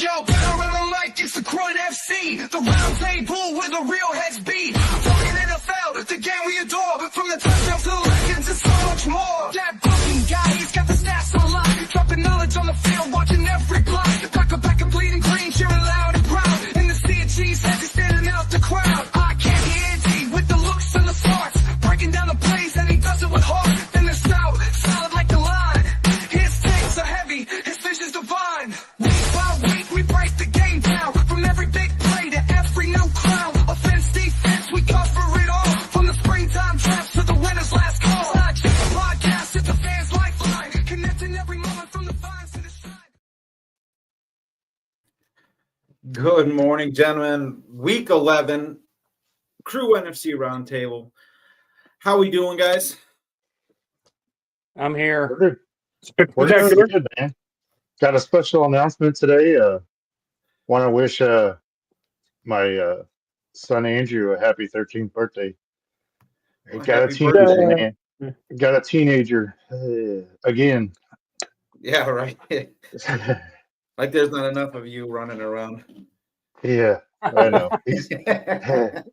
Yo, better on the mic, it's the Croydon FC, the round table where the real heads be. Talking NFL, the game we adore, from the touchdowns to the legends and so much more. That booking guy, he's got the stats on lock, dropping knowledge on the field, watching every block. Back and bleeding green, cheering loud and proud. In the sea of cheese, heads standing out the crowd. I can't hear with the looks and the smarts, breaking down the plays and he does it with heart. Then the Stout, solid like the line. His takes are heavy, his vision's divine. Week by week we break the game down, from every big play to every new clown. Offense, defense, we cover it all, from the springtime drafts to the winner's last call. Not just a podcast, it's a fan's lifeline, connecting every moment from the vines to the side. Good morning, gentlemen. Week 11, Crew NFC Roundtable. How we doing, guys? I'm here. We're doing good, man. Got a special announcement today. Want to wish my son Andrew a happy 13th birthday. Got a teenager again. Yeah, right. Like there's not enough of you running around. Yeah, I know. It's a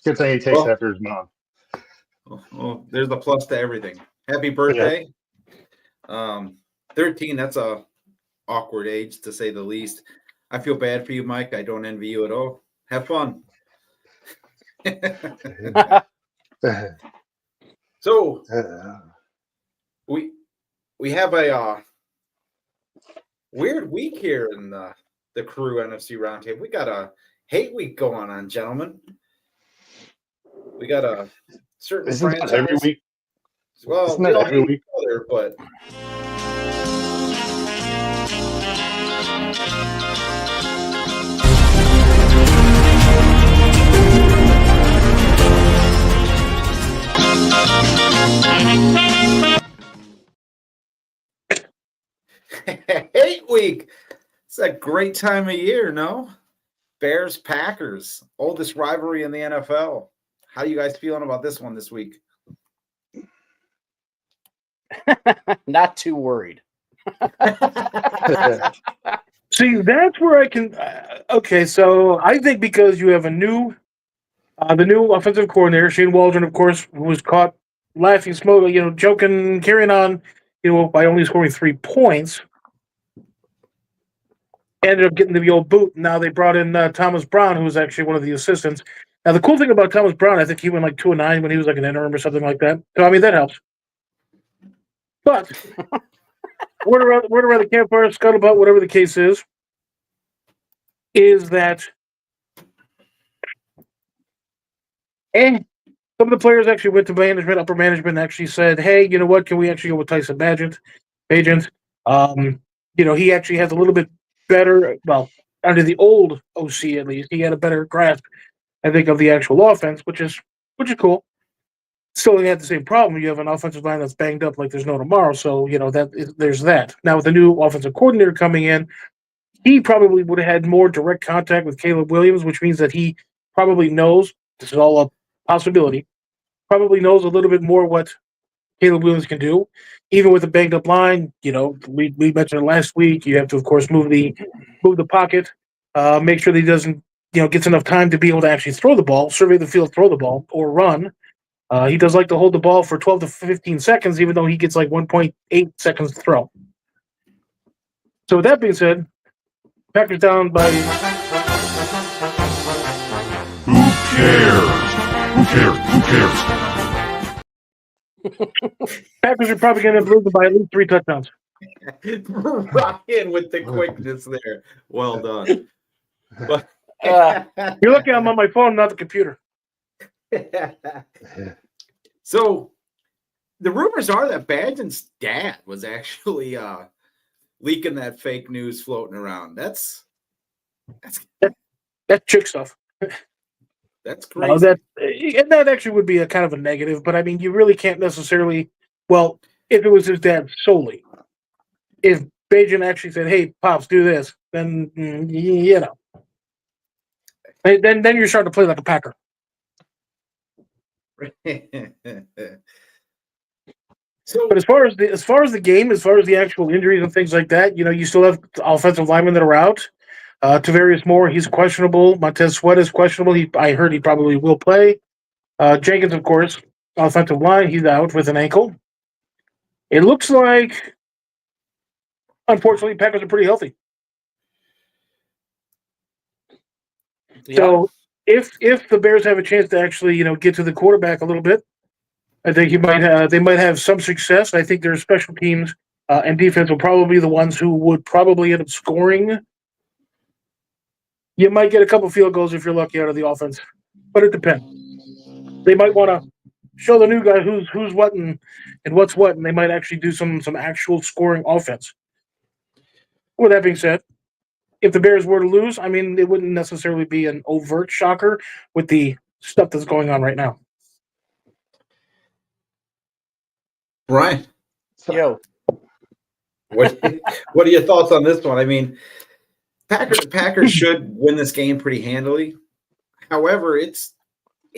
good thing he takes after his mom. Oh, there's a plus to everything. Happy birthday. Yeah. 13, that's a awkward age to say the least. I feel bad for you, Mike. I don't envy you at all. Have fun. So we have a weird week here in the Crew NFC Roundtable. We got a hate week going on, gentlemen. We got a certain franchise. Every week. Well, Isn't that every week? Other, but hate week. It's a great time of year, no? Bears, Packers, oldest rivalry in the NFL. How are you guys feeling about this one this week? Not too worried. See, that's where I can. Okay, so I think because you have a new, the new offensive coordinator, Shane Waldron, of course, who was caught laughing, smoking, joking, carrying on, by only scoring 3 points. Ended up getting the old boot. Now they brought in Thomas Brown, who was actually one of the assistants. Now the cool thing about Thomas Brown, I think he went like 2-9 when he was like an interim or something like that. So I mean that helps. But word around the campfire, scuttlebutt, whatever the case is that some of the players actually went to management, upper management, and actually said, "Hey, you know what? Can we actually go with Tyson Bagent? He actually has a little bit better. Well, under the old OC at least, he had a better grasp, I think, of the actual offense, which is cool. Still, you have the same problem. You have an offensive line that's banged up like there's no tomorrow. So, there's that. Now, with the new offensive coordinator coming in, he probably would have had more direct contact with Caleb Williams, which means that he probably knows, this is all a possibility, probably knows a little bit more what Caleb Williams can do. Even with a banged up line, we mentioned it last week, you have to, of course, move the pocket, make sure that he doesn't, gets enough time to be able to actually throw the ball, survey the field, throw the ball, or run. He does like to hold the ball for 12 to 15 seconds, even though he gets like 1.8 seconds to throw. So with that being said, Packers down by... Who cares? Packers are probably going to lose by at least 3 touchdowns. Rock in with the quickness there. Well done. But, you're lucky I'm on my phone, not the computer. So the rumors are that Badgen's dad was actually leaking that fake news floating around. That's chick stuff. That's crazy. That actually would be a kind of a negative, but I mean, you really can't necessarily. Well, if it was his dad solely, if Bajan actually said, "Hey, pops, do this," then then you're starting to play like a Packer. So But as far as the game, as far as the actual injuries and things like that, you still have offensive linemen that are out. Tavarius Moore, he's questionable. Montez Sweat is questionable. I heard he probably will play. Jenkins, of course, offensive line, he's out with an ankle. It looks like, unfortunately, Packers are pretty healthy. Yeah. So if the Bears have a chance to actually get to the quarterback a little bit, I think they might have some success. I think their special teams and defense will probably be the ones who would probably end up scoring. You might get a couple field goals if you're lucky out of the offense, but it depends. They might want to show the new guy who's what and what's what, and they might actually do some actual scoring offense. With that being said, if the Bears were to lose, I mean, it wouldn't necessarily be an overt shocker with the stuff that's going on right now. Brian, Yo. what are your thoughts on this one? I mean, Packers should win this game pretty handily. However, it's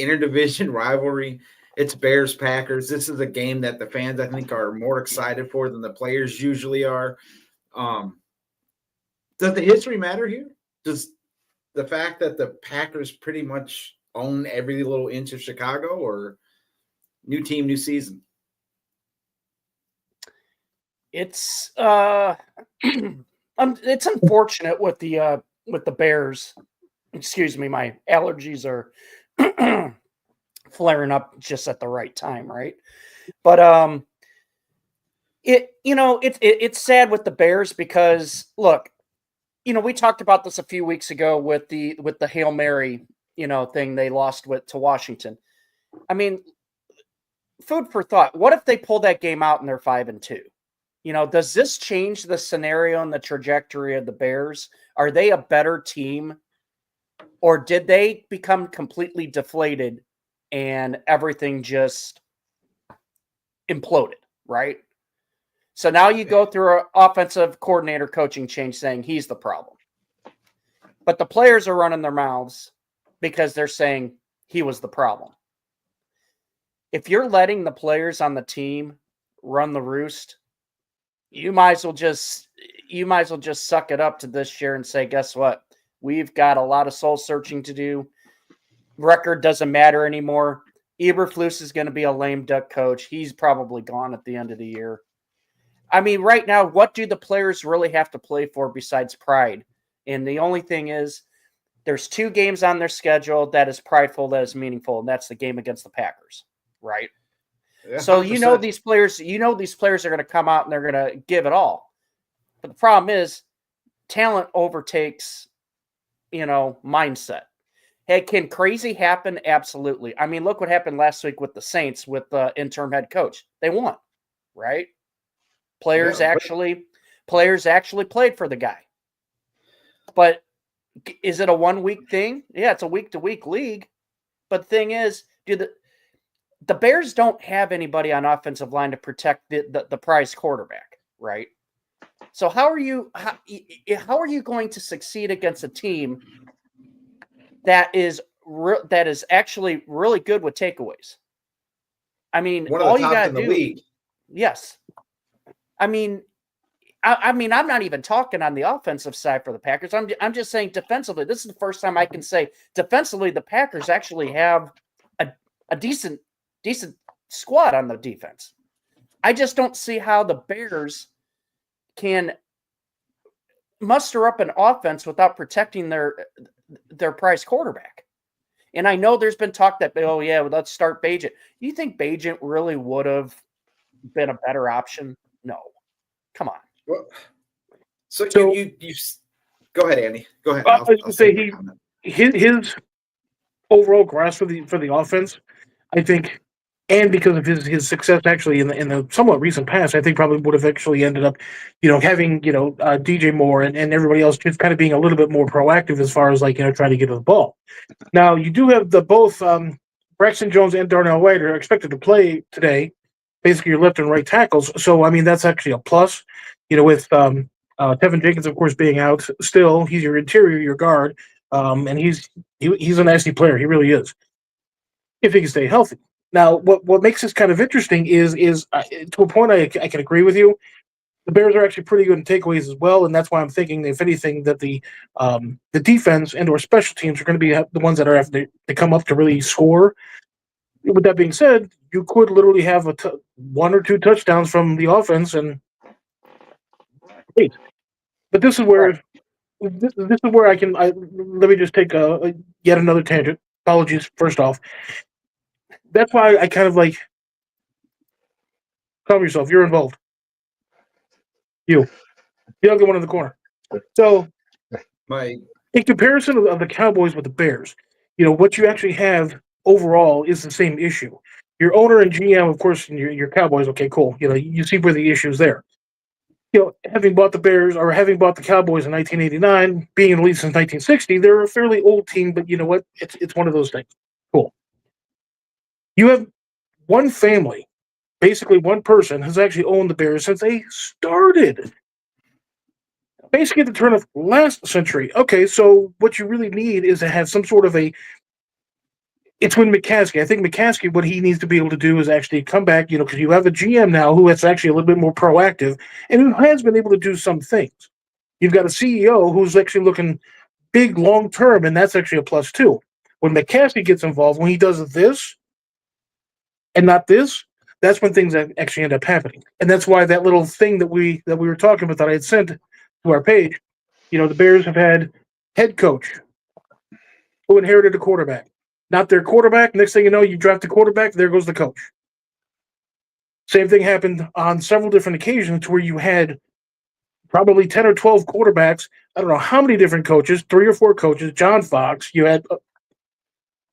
interdivision rivalry. It's Bears Packers. This is a game that the fans, I think, are more excited for than the players usually are. Does the history matter here? Does the fact that the Packers pretty much own every little inch of Chicago, or new team, new season? It's it's unfortunate with the Bears. Excuse me, my allergies are flaring up just at the right time, right? But it's sad with the Bears because look, we talked about this a few weeks ago with the Hail Mary, thing they lost to Washington. I mean, food for thought. What if they pull that game out and they're 5-2? Does this change the scenario and the trajectory of the Bears? Are they a better team, or did they become completely deflated and everything just imploded, right? So now you go through an offensive coordinator coaching change saying he's the problem. But the players are running their mouths because they're saying he was the problem. If you're letting the players on the team run the roost, you might as well just suck it up to this year and say, guess what? We've got a lot of soul searching to do. Record doesn't matter anymore. Eberflus is going to be a lame duck coach. He's probably gone at the end of the year. I mean, right now, what do the players really have to play for besides pride? And the only thing is, there's 2 games on their schedule that is prideful, that is meaningful, and that's the game against the Packers, right? Yeah, so 100%. these players are going to come out and they're going to give it all. But the problem is, talent overtakes, mindset. Hey, can crazy happen? Absolutely. I mean, look what happened last week with the Saints with the interim head coach. They won, right? Players actually played for the guy. But is it a 1-week thing? Yeah, it's a week-to-week league. But the thing is, the Bears don't have anybody on offensive line to protect the prize quarterback, right? So how are you going to succeed against a team that is actually really good with takeaways? I mean, One of all the you tops got in to the do. league. Yes. I mean, I'm not even talking on the offensive side for the Packers. I'm just saying defensively. This is the first time I can say defensively the Packers actually have a decent squad on the defense. I just don't see how the Bears can muster up an offense without protecting their prize quarterback. And I know there's been talk that, let's start Bagent. You think Bagent really would have been a better option? No. Come on. Well, so you go ahead, Andy. Go ahead. I was going to say his overall grasp for the offense, I think, and because of his success actually in the somewhat recent past, I think probably would have actually ended up, having DJ Moore and everybody else just kind of being a little bit more proactive as far as trying to get to the ball. Now you do have both Braxton Jones and Darnell White are expected to play today, basically your left and right tackles. So I mean that's actually a plus. With Tevin Jenkins of course being out, still he's your interior, your guard, and he's a nasty player. He really is. If he can stay healthy. Now, what makes this kind of interesting is to a point I can agree with you. The Bears are actually pretty good in takeaways as well, and that's why I'm thinking, if anything, that the defense and or special teams are going to be the ones that are have to come up to really score. With that being said, you could literally have one or two touchdowns from the offense, and great. But this is where this is where I can. Let me just take yet another tangent. Apologies, first off. That's why I kind of like calm yourself. You're involved. You, the other one in the corner. So, in comparison of the Cowboys with the Bears, what you actually have overall is the same issue. Your owner and GM, of course, and your Cowboys. Okay, cool. You see where the issue is there. Having bought the Bears or having bought the Cowboys in 1989, being in the league since 1960, they're a fairly old team, but you know what? It's one of those things. Cool. You have one family, basically one person, has actually owned the Bears since they started. Basically at the turn of last century. Okay, so what you really need is to have some sort of it's when McCaskey. I think McCaskey, what he needs to be able to do is actually come back, because you have a GM now who is actually a little bit more proactive and who has been able to do some things. You've got a CEO who's actually looking big long term, and that's actually a plus too. When McCaskey gets involved, when he does this and not this, that's when things actually end up happening. And that's why that little thing that we were talking about that I had sent to our page, the Bears have had head coach who inherited a quarterback. Not their quarterback. Next thing you know, you draft a quarterback, there goes the coach. Same thing happened on several different occasions where you had probably 10 or 12 quarterbacks. I don't know how many different coaches, 3 or 4 coaches, John Fox, you had,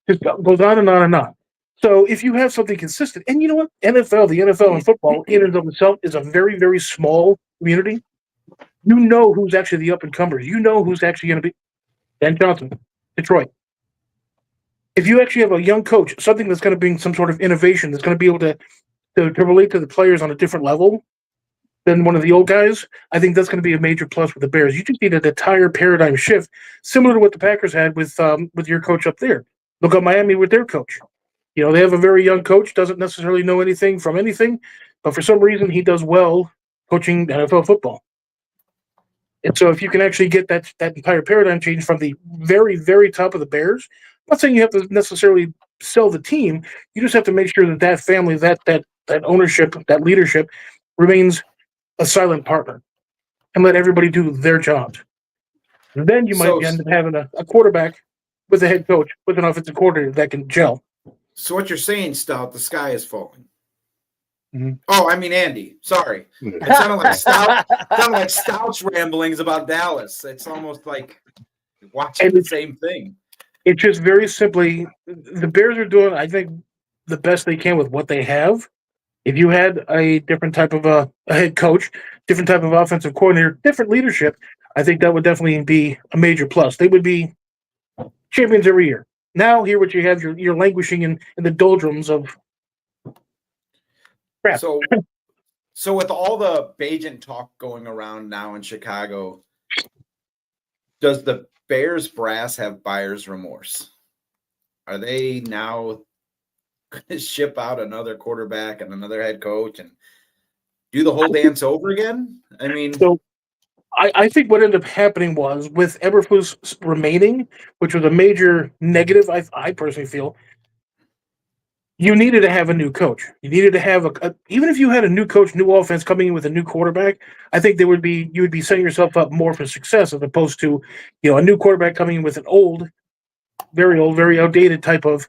just goes on and on and on. So if you have something consistent, and you know what? the NFL and football in and of itself is a very, very small community. You know who's actually the up-and-comers. You know who's actually going to be Ben Johnson, Detroit. If you actually have a young coach, something that's going to bring some sort of innovation, that's going to be able to relate to the players on a different level than one of the old guys, I think that's going to be a major plus with the Bears. You just need an entire paradigm shift, similar to what the Packers had with your coach up there. Look at Miami with their coach. They have a very young coach, doesn't necessarily know anything from anything, but for some reason he does well coaching NFL football. And so if you can actually get that entire paradigm change from the very, very top of the Bears, I'm not saying you have to necessarily sell the team. You just have to make sure that family, that ownership, that leadership remains a silent partner and let everybody do their jobs. And then you might end up having a quarterback with a head coach, with an offensive coordinator that can gel. So what you're saying, Stout, the sky is falling. Mm-hmm. Oh, I mean, Andy. Sorry. It sounded like Stout. Sounded like Stout's ramblings about Dallas. It's almost like watching the same thing. It's just very simply, the Bears are doing, I think, the best they can with what they have. If you had a different type of a head coach, different type of offensive coordinator, different leadership, I think that would definitely be a major plus. They would be champions every year. Now, here what you have, you're languishing in the doldrums of crap. So with all the Bajent talk going around now in Chicago, does the Bears brass have buyer's remorse? Are they now going to ship out another quarterback and another head coach and do the whole dance over again? I mean, so I think what ended up happening was with Eberflus remaining, which was a major negative, I personally feel, you needed to have a new coach. You needed to have even if you had a new coach, new offense coming in with a new quarterback, I think you would be setting yourself up more for success as opposed to, a new quarterback coming in with an very outdated type of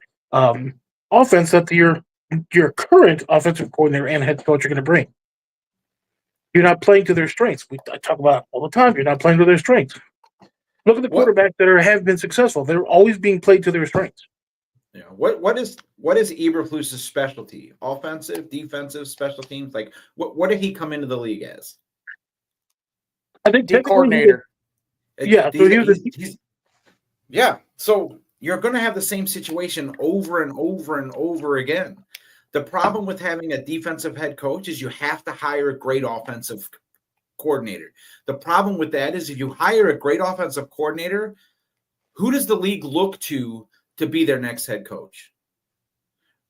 offense that your current offensive coordinator and head coach are going to bring. You're not playing to their strengths. I talk about it all the time. You're not playing to their strengths. Look at the quarterbacks that have been successful. They're always being played to their strengths. Yeah. What is Eberflus's specialty? Offensive, defensive, special teams? Like what did he come into the league as? I think D coordinator. So you're going to have the same situation over and over and over again. The problem with having a defensive head coach is you have to hire a great offensive coordinator. The problem with that is if you hire a great offensive coordinator, who does the league look to be their next head coach?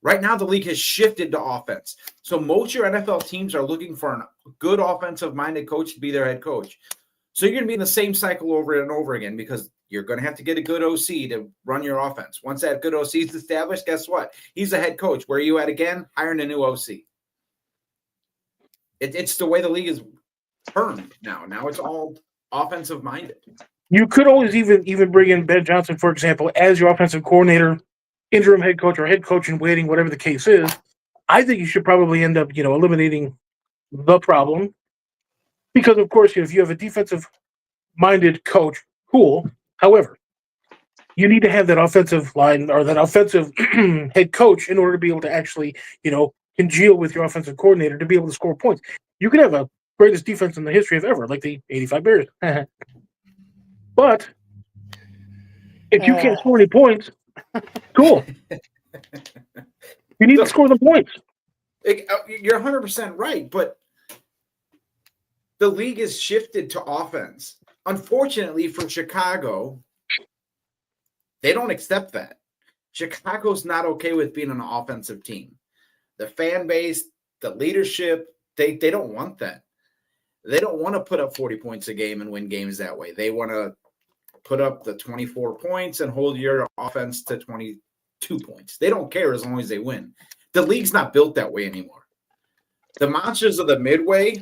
Right now, the league has shifted to offense. So most of your NFL teams are looking for a good offensive-minded coach to be their head coach. So you're going to be in the same cycle over and over again because you're going to have to get a good OC to run your offense. Once that good OC is established, guess what? He's the head coach. Where are you at again? Hiring a new OC. It's the way the league is turned now. Now it's all offensive-minded. You could always even bring in Ben Johnson, for example, as your offensive coordinator, interim head coach, or head coach in waiting, whatever the case is. I think you should probably end up, eliminating the problem. Because, of course, if you have a defensive-minded coach, cool. However, you need to have that offensive line or that offensive head coach in order to be able to actually, congeal with your offensive coordinator to be able to score points. You could have a greatest defense in the history of ever, like the 85 Bears. But if you can't score any points, cool. You need to score the points. You're 100% right, but the league has shifted to offense. Unfortunately for Chicago, they don't accept that. Chicago's not okay with being an offensive team. The fan base, the leadership, they don't want that. They don't want to put up 40 points a game and win games that way. They want to put up the 24 points and hold your offense to 22 points. They don't care as long as they win. The league's not built that way anymore. The monsters of the Midway,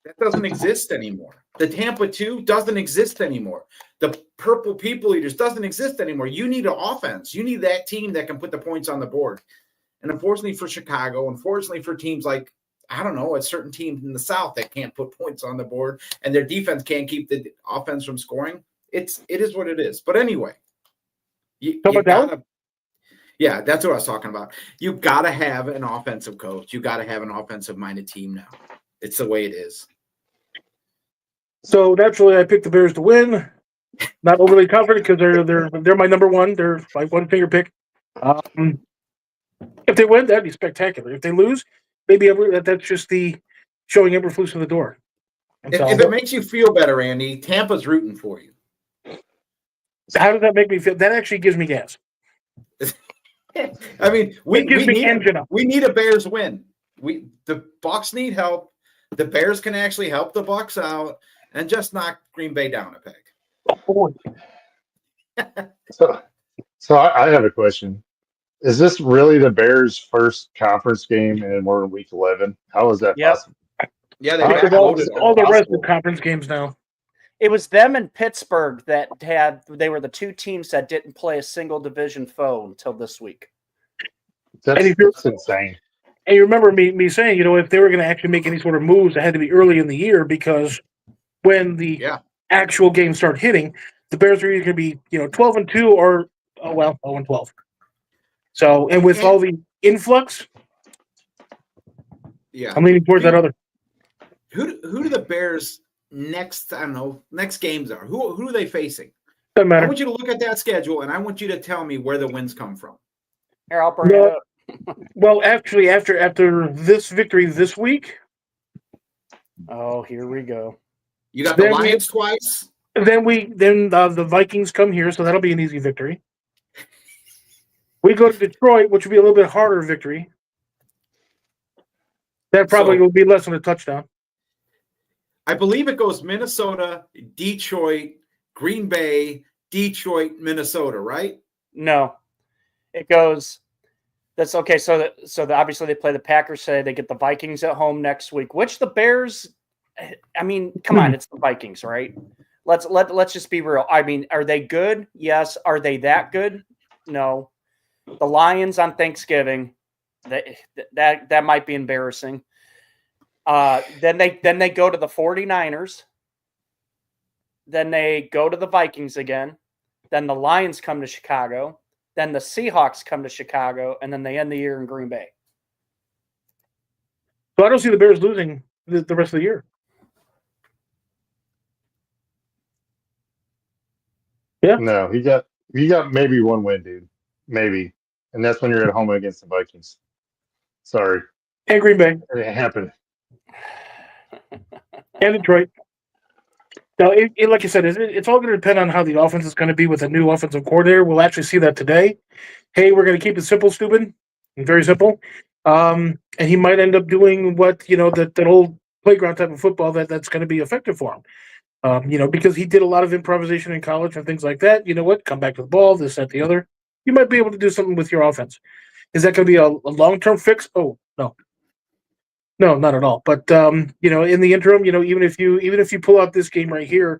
that doesn't exist anymore. The Tampa 2 doesn't exist anymore. The Purple People Eaters doesn't exist anymore. You need an offense. You need that team that can put the points on the board. And unfortunately for Chicago, unfortunately for teams like, I don't know, a certain team in the South that can't put points on the board and their defense can't keep the offense from scoring, it is what it is. But anyway, you gotta, yeah, that's what I was talking about. You got to have an offensive coach. You got to have an offensive-minded team now. It's the way it is. So naturally, I picked the Bears to win. Not overly confident because they're my number one. They're my one finger pick. If they win, that'd be spectacular. If they lose, maybe that's just the showing Eberflus in the door. If it makes you feel better, Andy, Tampa's rooting for you. How does that make me feel? That actually gives me gas. I mean, we need a Bears win. The Bucs need help. The Bears can actually help the Bucs out and just knock Green Bay down a peg. So I have a question. Is this really the Bears' first conference game and we're in week 11? How is that possible? Yeah, all the rest of the conference games now. It was them and Pittsburgh they were the two teams that didn't play a single division foe until this week. That's insane. And you remember me saying, if they were going to actually make any sort of moves, it had to be early in the year because when the actual games start hitting, the Bears are either going to be, 12-2 or 0-12. So, and with all the influx, I'm leaning towards that other. Who do the Bears next games are? Who are they facing? Doesn't matter. I want you to look at that schedule, and I want you to tell me where the wins come from. Here, I'll bring it up. Well, actually, after this victory this week. Oh, here we go. You got the Lions twice. Then the Vikings come here, so that'll be an easy victory. We go to Detroit, which will be a little bit harder victory. That probably will be less than a touchdown. I believe it goes Minnesota, Detroit, Green Bay, Detroit, Minnesota, right? No, it goes. That's okay. So obviously they play the Packers today. They get the Vikings at home next week. Which the Bears? I mean, come on, it's the Vikings, right? Let's just be real. I mean, are they good? Yes. Are they that good? No. The Lions on Thanksgiving, that might be embarrassing. Then they go to the 49ers. Then they go to the Vikings again. Then the Lions come to Chicago. Then the Seahawks come to Chicago, and then they end the year in Green Bay. So I don't see the Bears losing the rest of the year. Yeah. No, you got maybe one win, dude. Maybe. And that's when you're at home against the Vikings. Sorry. And Green Bay. It happened. And Detroit. Now, like you said, it's all going to depend on how the offense is going to be with a new offensive coordinator. We'll actually see that today. Hey, we're going to keep it simple, stupid. Very simple. And he might end up doing what, that old playground type of football that's going to be effective for him. Because he did a lot of improvisation in college and things like that. You know what? Come back to the ball, this, that, the other. You might be able to do something with your offense. Is that going to be a long-term fix? Oh, no. No, not at all. But in the interim, even if you pull out this game right here,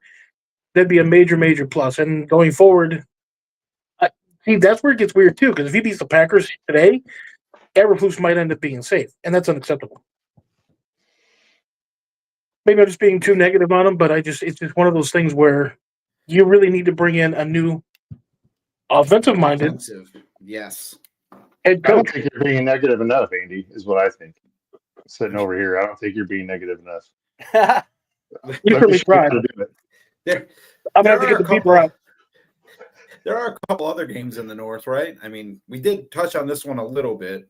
that'd be a major, major plus. And going forward, see, that's where it gets weird too. Because if he beats the Packers today, Eberflus might end up being safe, and that's unacceptable. Maybe I'm just being too negative on him, but it's just one of those things where you really need to bring in a new offensive-minded yes. head I don't coach. think you're being negative enough, Andy, is what I think. Sitting over here, I don't think you're being negative enough. You certainly tried. I'm going to have to get the beeper out. There are a couple other games in the North, right? I mean, we did touch on this one a little bit.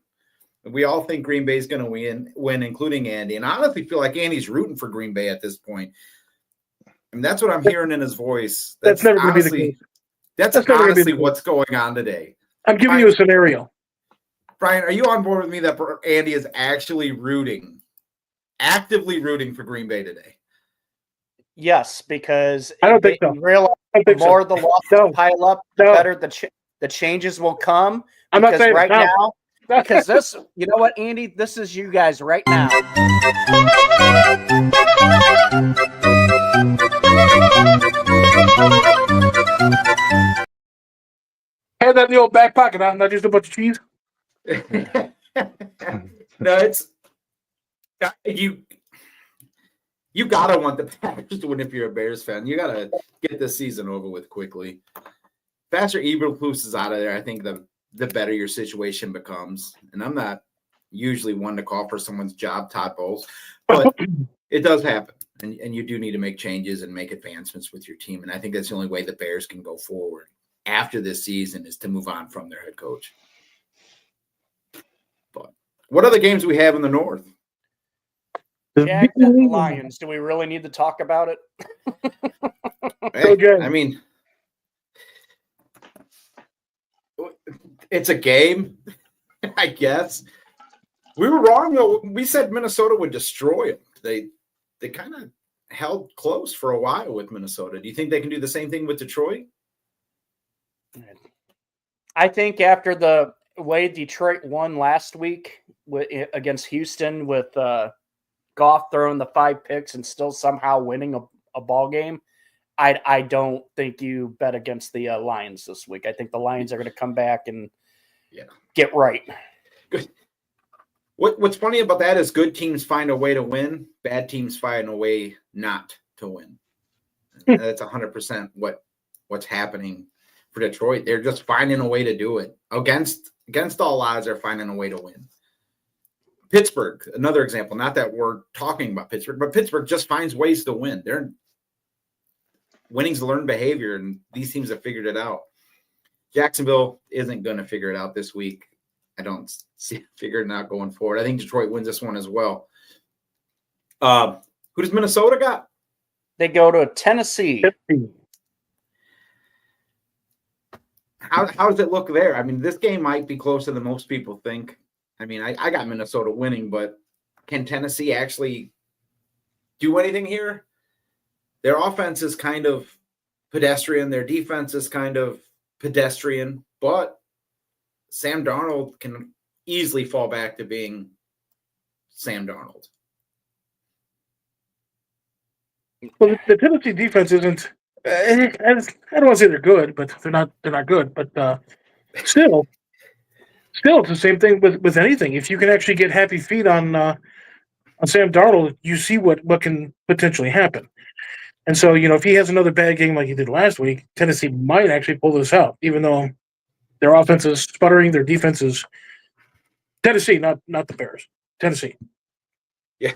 We all think Green Bay's going to win, including Andy. And I honestly feel like Andy's rooting for Green Bay at this point. And that's what I'm hearing in his voice. That's never going to be the case. That's honestly what's going on today. I'm giving you a scenario. Brian, are you on board with me that Andy is actually actively rooting for Green Bay today? Yes, because I don't think so. Realize the more the losses pile up, the better the changes will come. I'm not saying now. Because this, you know what, Andy? This is you guys right now. Had that in the old back pocket, huh? Not just a bunch of cheese. No, it's you gotta want the Packers to win if you're a Bears fan. You gotta get this season over with quickly. Faster Eberflus is out of there. I think the better your situation becomes. And I'm not usually one to call for someone's job, Todd Bowles, but it does happen. And you do need to make changes and make advancements with your team. And I think that's the only way the Bears can go forward after this season is to move on from their head coach. But what other games do we have in the North? Jags at the Lions. Do we really need to talk about it? Hey, I mean, it's a game, I guess. We were wrong, though. We said Minnesota would destroy them. They kind of held close for a while with Minnesota. Do you think they can do the same thing with Detroit? I think after the way Detroit won last week against Houston with Goff throwing the 5 picks and still somehow winning a ball game, I don't think you bet against the Lions this week. I think the Lions are going to come back and get right. Good. What's funny about that is good teams find a way to win. Bad teams find a way not to win. That's 100% what's happening for Detroit. They're just finding a way to do it. Against all odds, they're finding a way to win. Pittsburgh, another example. Not that we're talking about Pittsburgh, but Pittsburgh just finds ways to win. Winning's learned behavior, and these teams have figured it out. Jacksonville isn't going to figure it out this week. I don't see it figuring it out going forward. I think Detroit wins this one as well. Who does Minnesota got? They go to Tennessee. How does it look there? I mean, this game might be closer than most people think. I mean, I got Minnesota winning, but can Tennessee actually do anything here? Their offense is kind of pedestrian. Their defense is kind of pedestrian, but Sam Darnold can easily fall back to being Sam Darnold. Well, the Tennessee defense isn't. I don't want to say they're good, but they're not good. But still, it's the same thing with anything. If you can actually get happy feet on Sam Darnold, you see what can potentially happen. And so, if he has another bad game like he did last week, Tennessee might actually pull this out, even though their offense is sputtering, their defense is Tennessee, not the Bears. Tennessee. Yeah.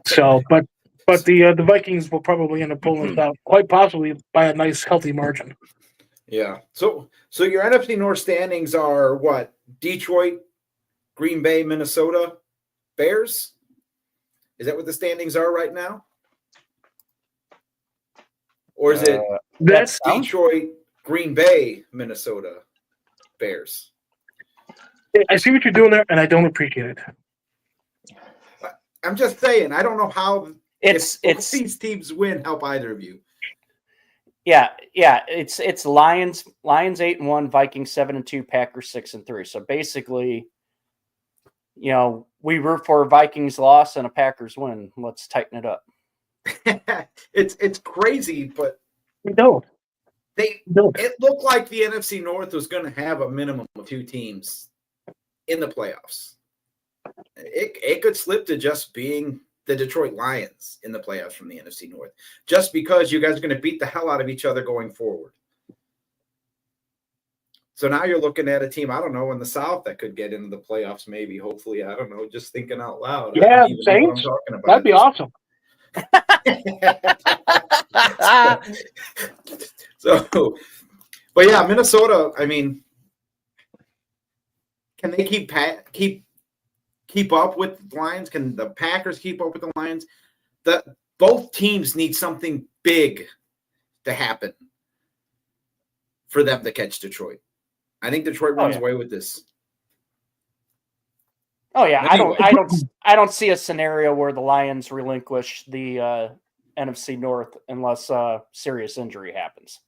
So, but the Vikings will probably end up pulling this out, quite possibly by a nice, healthy margin. Yeah. So your NFC North standings are what? Detroit, Green Bay, Minnesota, Bears? Is that what the standings are right now? Or is it That's Detroit, Green Bay, Minnesota, Bears. I see what you're doing there, and I don't appreciate it. I'm just saying, I don't know how It's these teams win help either of you. Yeah. It's Lions 8-1, Vikings 7-2, Packers 6-3. So basically, we root for a Vikings loss and a Packers win. Let's tighten it up. It's crazy, but We don't. it looked like the NFC North was going to have a minimum of 2 teams in the playoffs. It could slip to just being the Detroit Lions in the playoffs from the NFC North, just because you guys are going to beat the hell out of each other going forward. So now you're looking at a team, I don't know, in the South that could get into the playoffs, maybe, hopefully. I don't know, just thinking out loud. Yeah, I don't even know what I'm Saints. talking about. That'd be awesome. So, but yeah, Minnesota, I mean, can they keep up with the Lions? Can the Packers keep up with the Lions? Both teams need something big to happen for them to catch Detroit. I think Detroit runs away with this. Oh yeah, Anyway. I don't see a scenario where the Lions relinquish the NFC North unless serious injury happens.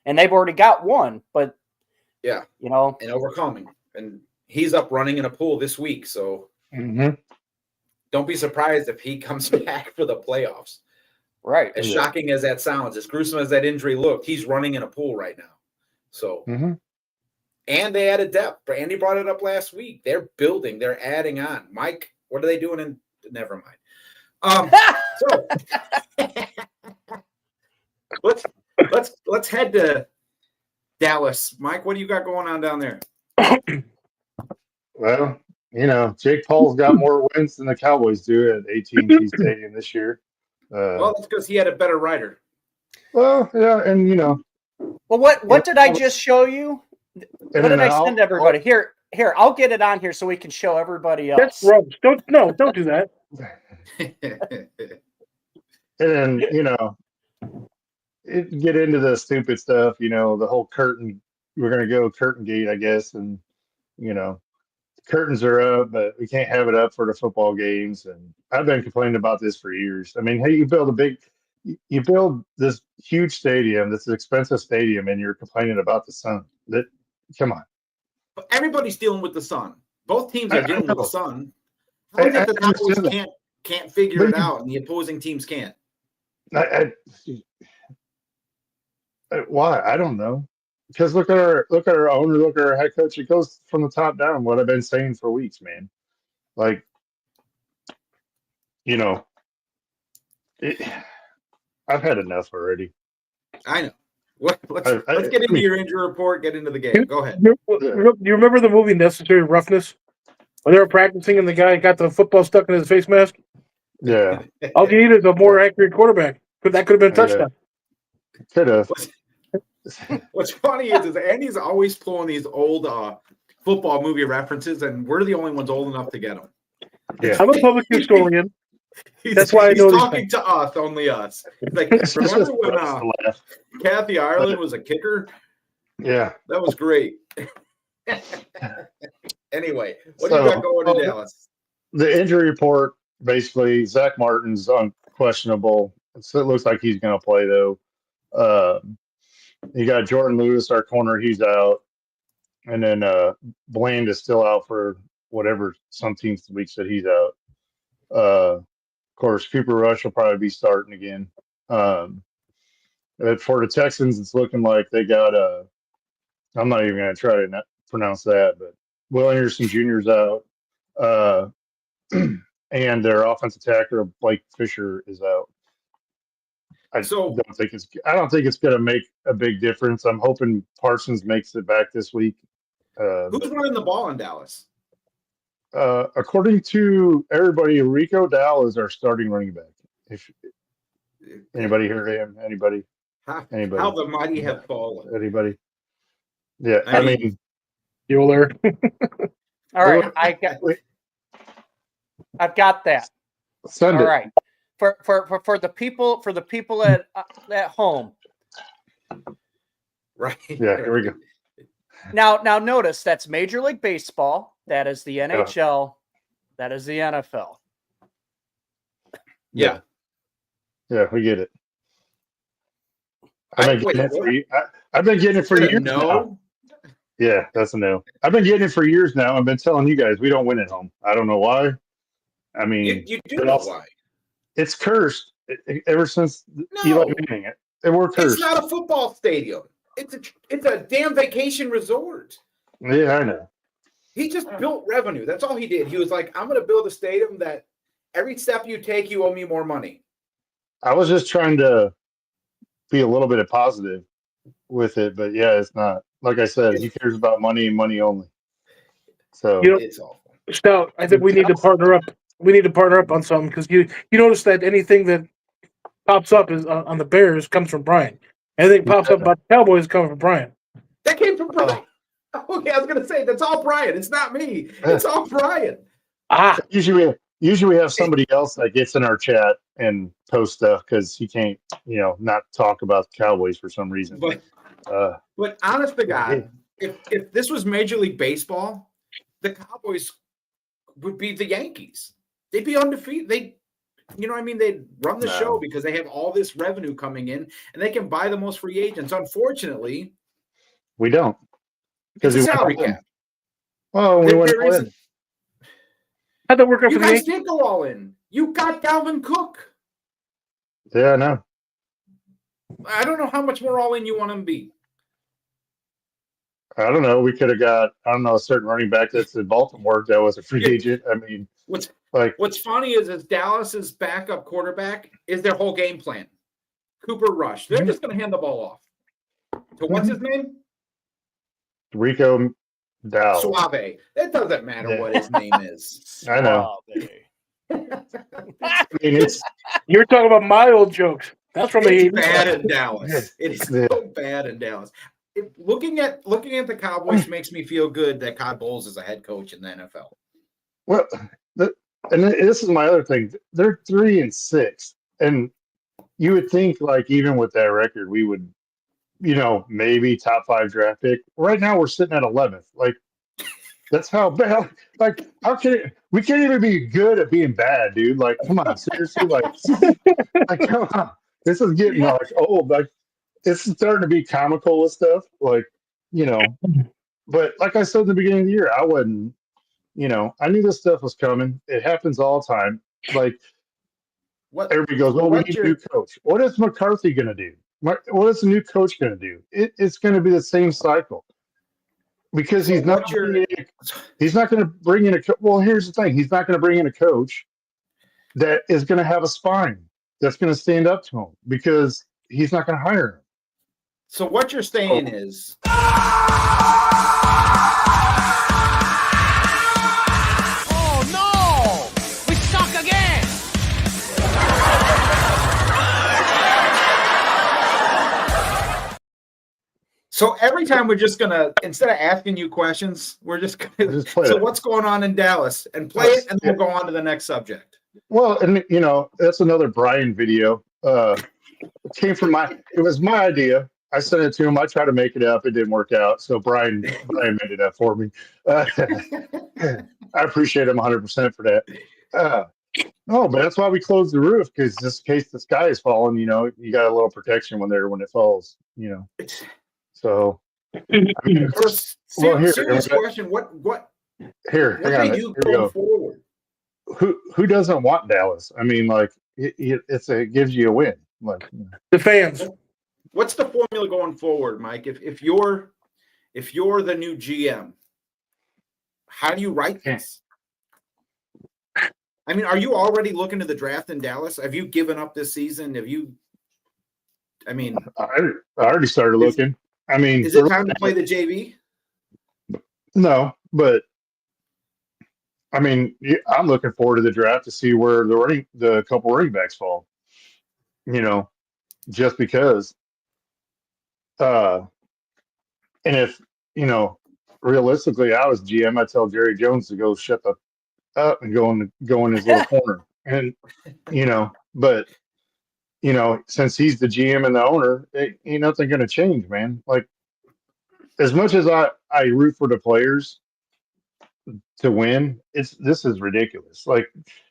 And they've already got one, but yeah, and overcoming. And he's up running in a pool this week, so don't be surprised if he comes back for the playoffs. Right. As shocking as that sounds, as gruesome as that injury looked, he's running in a pool right now. So, and they added depth. Andy brought it up last week. They're building. They're adding on. Mike, what are they doing? Never mind. So let's head to Dallas. Mike, what do you got going on down there? Well, Jake Paul's got more wins than the Cowboys do at AT&T Stadium this year. Well, that's because he had a better rider. Well, yeah, and Well, what did I just show you? What did I send everybody? Here, I'll get it on here so we can show everybody else. That's rubbish. Don't do that. And then, get into the stupid stuff, the whole curtain. We're going to go curtain gate, I guess. And, curtains are up, but we can't have it up for the football games. And I've been complaining about this for years. I mean, hey, you build this huge stadium, this expensive stadium, and you're complaining about the sun. Come on. But everybody's dealing with the sun. Both teams are dealing with the sun. How is it that the Cowboys can't figure it out and the opposing teams can't? Why? I don't know. Because look at our owner, look at our head coach. It goes from the top down. What I've been saying for weeks, man. Like, I've had enough already. I know. Let's get into your injury report. Get into the game. Go ahead. Do you remember the movie Necessary Roughness? When they were practicing and the guy got the football stuck in his face mask? Yeah. All you need is a more accurate quarterback. That could have been a touchdown. Could have. What's funny is Andy's always pulling these old football movie references, and we're the only ones old enough to get them. Yeah. I'm a public historian. That's why I know he's talking to us, only us. Like, remember when Kathy Ireland was a kicker? Yeah. That was great. Anyway, what do you got going in Dallas? The injury report, basically, Zach Martin's unquestionable. So it looks like he's going to play, though. You got Jordan Lewis, our corner, he's out. And then Bland is still out for whatever some teams the week said he's out. Of course, Cooper Rush will probably be starting again. For the Texans, it's looking like they got I'm not even going to try to pronounce that, but Will Anderson Jr. is out. And their offensive tackle, Blake Fisher, is out. I don't think it's going to make a big difference. I'm hoping Parsons makes it back this week. Who's running the ball in Dallas? According to everybody, Rico Dowell is our starting running back. If anybody heard him, anybody? How the mighty have fallen. Anybody? Yeah, I mean Bueller. All right, I've got that. Send All it. right. For the people at home. Right. Yeah, here we go. Now notice that's Major League Baseball. That is the NHL. That is the NFL. Yeah. Yeah, we get it. I've been getting it for years now. No. Yeah, that's a no. I've been getting it for years now. I've been telling you guys we don't win at home. I don't know why. I mean, You do know why. It's cursed ever since No. Eli Manning. We're cursed. It's not a football stadium. It's a damn vacation resort. Yeah, I know. He just built revenue. That's all he did. He was like, I'm going to build a stadium that every step you take, you owe me more money. I was just trying to be a little bit of positive with it, but yeah, it's not. Like I said, he cares about money and money only. So it's awful. Stout, I think we need to partner up. We need to partner up on something because you notice that anything that pops up is on the Bears comes from Brian. Anything pops up about the Cowboys comes from Brian. That came from Brian. Okay, I was going to say that's all Brian. It's not me. It's all Brian. Usually we have somebody else that gets in our chat and posts stuff because he can't, not talk about the Cowboys for some reason. But honest to God, if this was Major League Baseball, the Cowboys would be the Yankees. They'd be undefeated. They'd run the show because they have all this revenue coming in and they can buy the most free agents. Unfortunately, we don't. Because it's a salary cap. Oh, we went all in. How'd that work out you for the guys Yankees? did go all in. You got Dalvin Cook. Yeah, I know. I don't know how much more all in you want him to be. I don't know. We could have got, a certain running back that's in Baltimore that was a free agent. I mean, what's funny is Dallas's backup quarterback is their whole game plan. Cooper Rush. They're just going to hand the ball off. So what's his name? Rico Dow. Suave. It doesn't matter what his name is. I know. I mean, You're talking about my old jokes. That's from it's bad in Dallas. It is so bad in Dallas. Looking at the Cowboys makes me feel good that Todd Bowles is a head coach in the NFL. Well, and this is my other thing. They're 3-6, and you would think even with that record, we would, maybe top 5 draft pick. Right now, we're sitting at 11th. That's how bad. How can we can't even be good at being bad, dude? Come on, seriously, come on. This is getting old. It's starting to be comical and stuff. But like I said in the beginning of the year, I wasn't. I knew this stuff was coming. It happens all the time. Everybody goes, "Well, we need a new coach." What is McCarthy going to do? What is the new coach going to do? It's going to be the same cycle because he's not going to bring in a. Well, here's the thing: he's not going to bring in a coach that is going to have a spine that's going to stand up to him because he's not going to hire him. So what you're saying is. So every time we're just gonna, instead of asking you questions, we're just gonna. So what's going on in Dallas? And play it, and then we'll go on to the next subject. Well, and that's another Brian video. It came from it was my idea. I sent it to him. I tried to make it up. It didn't work out. So Brian made it up for me. I appreciate him 100% for that. No, but that's why we closed the roof because just in case the sky is falling, you got a little protection when it falls. So, serious question. What? Here, what do you go forward? Who doesn't want Dallas? I mean, it gives you a win. The fans. What's the formula going forward, Mike? If you're the new GM, how do you write this? I mean, are you already looking to the draft in Dallas? Have you given up this season? I already started looking. Is it time to play the JV? No, but I'm looking forward to the draft to see where the couple running backs fall. Just because. And if realistically, I was GM, I'd tell Jerry Jones to go shut up and go in his little corner, and but since he's the GM and the owner, ain't nothing going to change, man. as much as I root for the players to win, this is ridiculous. Like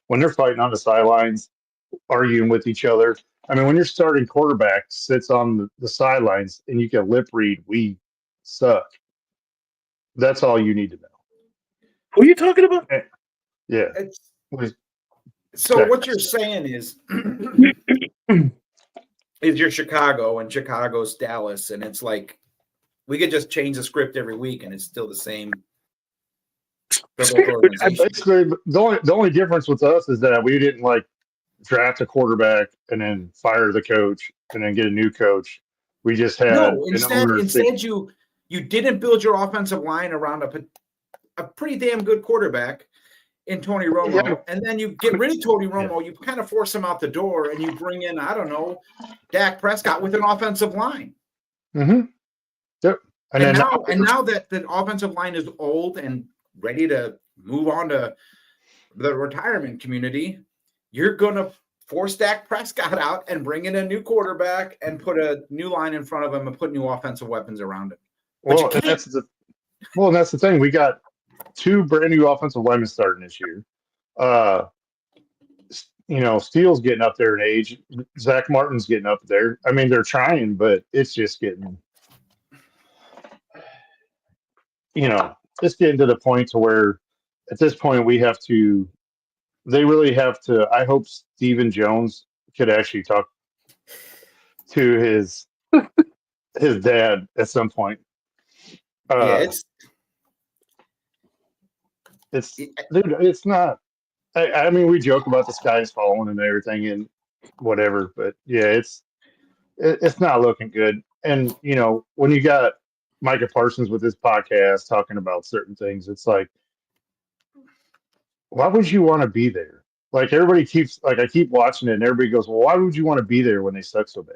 when they're fighting on the sidelines, arguing with each other. I mean, when your starting quarterback sits on the sidelines and you can lip read, "We suck." That's all you need to know. Who are you talking about? Yeah. So what you're saying is you're Chicago and Chicago's Dallas, and it's like we could just change the script every week and it's still the same. Basically, the only difference with us is that we didn't like draft a quarterback and then fire the coach and then get a new coach. We just had instead you didn't build your offensive line around a pretty damn good quarterback in Tony Romo, and then you get rid of Tony Romo. You kind of force him out the door, and you bring in, I don't know, Dak Prescott with an offensive line. Mm-hmm. Yep. And now that the offensive line is old and ready to move on to the retirement community, you're going to force Dak Prescott out and bring in a new quarterback and put a new line in front of him and put new offensive weapons around it. Well, that's the thing. We got 2 brand new offensive linemen starting this year. Steele's getting up there in age. Zach Martin's getting up there. I mean, they're trying, but it's just getting, it's getting to the point to where at this point they really have to. I hope Stephen Jones could actually talk to his dad at some point. It's not. I mean, we joke about the sky's falling and everything and whatever, but yeah, it's not looking good. And when you got Micah Parsons with his podcast talking about certain things, it's like, why would you want to be there? Like everybody keeps, like I keep watching it, and everybody goes, "Well, why would you want to be there when they suck so bad?"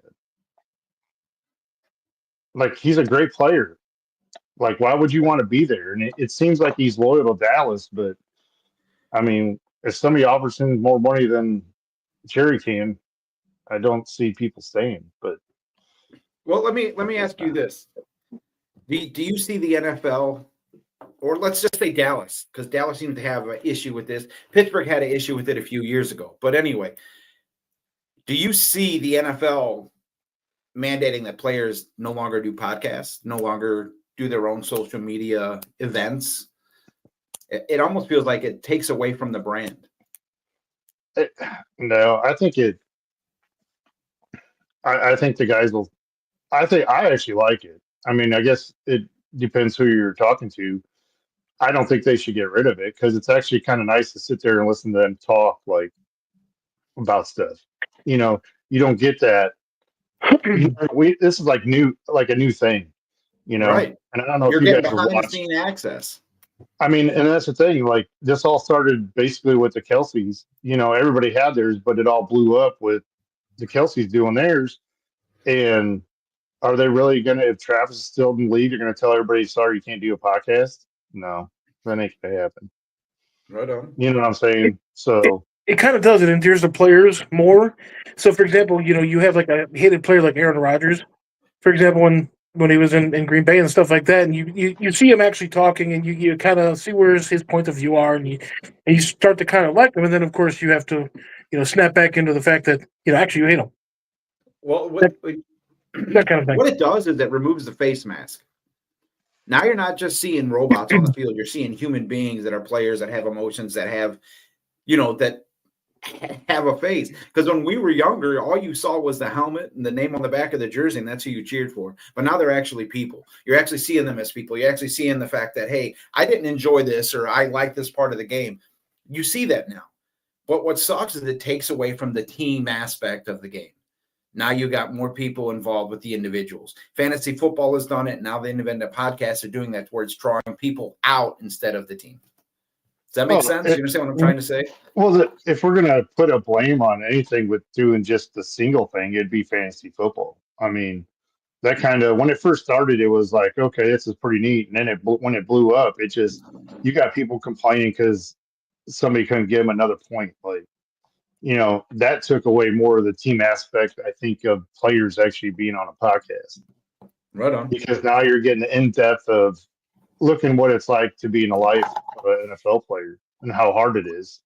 Like he's a great player. Like, why would you want to be there? And it seems like he's loyal to Dallas, but I mean, if somebody offers him more money than Jerry can, I don't see people staying. But well, let me ask you this: Do you see the NFL, or let's just say Dallas, because Dallas seems to have an issue with this. Pittsburgh had an issue with it a few years ago. But anyway, do you see the NFL mandating that players no longer do podcasts, no longer do their own social media events? It almost feels like it takes away from the brand. No, I think I think the guys will. I actually like it. I mean, I guess it depends who you're talking to. I don't think they should get rid of it because it's actually kind of nice to sit there and listen to them talk like about stuff. You don't get that. This is like a new thing, Right? And I don't know You're if you getting guys behind the scene access. I mean, and that's the thing. Like this all started basically with the Kelseys. Everybody had theirs, but it all blew up with the Kelseys doing theirs. And are they really going to, if Travis is still in the league, they're going to tell everybody, sorry, you can't do a podcast? No, that ain't going to happen. Right on. You know what I'm saying? It kind of does. It endears the players more. So, for example, you have like a hated player like Aaron Rodgers, for example, when he was in Green Bay and stuff like that, and you see him actually talking, and you kind of see where his point of view are, and you start to kind of like him, and then of course you have to snap back into the fact that actually you hate him. Well, that kind of thing. What it does is it removes the face mask. Now you're not just seeing robots on the field; you're seeing human beings that are players that have emotions, that have that have a face. Because when we were younger, all you saw was the helmet and the name on the back of the jersey, and that's who you cheered for. But now they're actually people. You're actually seeing them as people. You're actually seeing the fact that, hey, I didn't enjoy this, or I like this part of the game. You see that now. But what sucks is it takes away from the team aspect of the game. Now you got more people involved with the individuals. Fantasy football has done it. Now the independent podcasts are doing that, where it's drawing people out instead of the team. Does that make sense? You understand what I'm trying to say? Well, if we're going to put a blame on anything with doing just the single thing, it'd be fantasy football. I mean, that kind of, when it first started, it was like, okay, this is pretty neat. And then when it blew up, you got people complaining because somebody couldn't give them another point. Like, that took away more of the team aspect, I think, of players actually being on a podcast. Right on. because now you're getting the in depth of looking what it's like to be in the life of an NFL player and how hard it is.